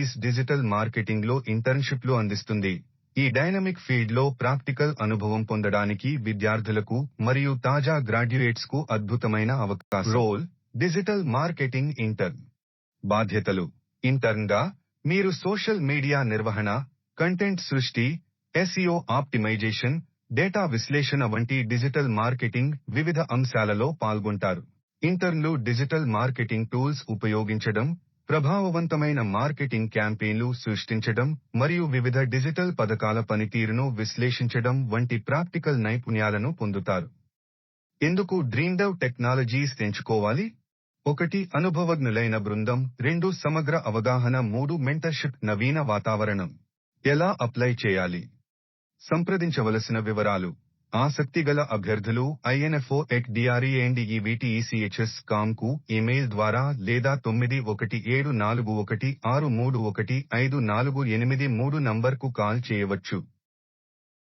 Technologies digital మార్కెటింగ్లో ఇంటర్న్షిప్లు అందిస్తుంది. ఈ dynamic ఫీల్డ్లో ప్రాక్టికల్ అనుభవం పొందడానికి విద్యార్థులకు మరియు తాజా గ్రాడ్యుయేట్స్కు అద్భుతమైన అవకాశం. Role: digital marketing intern. బాధ్యతలు: ఇంటర్న్గా మీరు సోషల్ మీడియా నిర్వహణ, కంటెంట్ సృష్టి, ఎస్ఈఓ ఆప్టిమైజేషన్, డేటా విశ్లేషణ వంటి డిజిటల్ మార్కెటింగ్ వివిధ అంశాలలో పాల్గొంటారు. ఇంటర్న్లు డిజిటల్ మార్కెటింగ్ టూల్స్ ఉపయోగించడం, ప్రభావవంతమైన మార్కెటింగ్ క్యాంపెయిన్లు సృష్టించడం మరియు వివిధ డిజిటల్ పథకాల పనితీరును విశ్లేషించడం వంటి ప్రాక్టికల్ నైపుణ్యాలను పొందుతారు. ఎందుకు డ్రీమ్డెవ్ టెక్నాలజీస్ ఎంచుకోవాలి? 1. అనుభవజ్ఞులైన బృందం. 2. సమగ్ర అవగాహన. 3. మెంటర్షిప్. నవీన వాతావరణం. ఎలా అప్లై చేయాలి? సంప్రదించవలసిన వివరాలు: ఆసక్తిగల అభ్యర్థులు info@dreandevtechs.com కు ఇమెయిల్ ద్వారా లేదా 917416315483 నంబర్కు కాల్ చేయవచ్చు.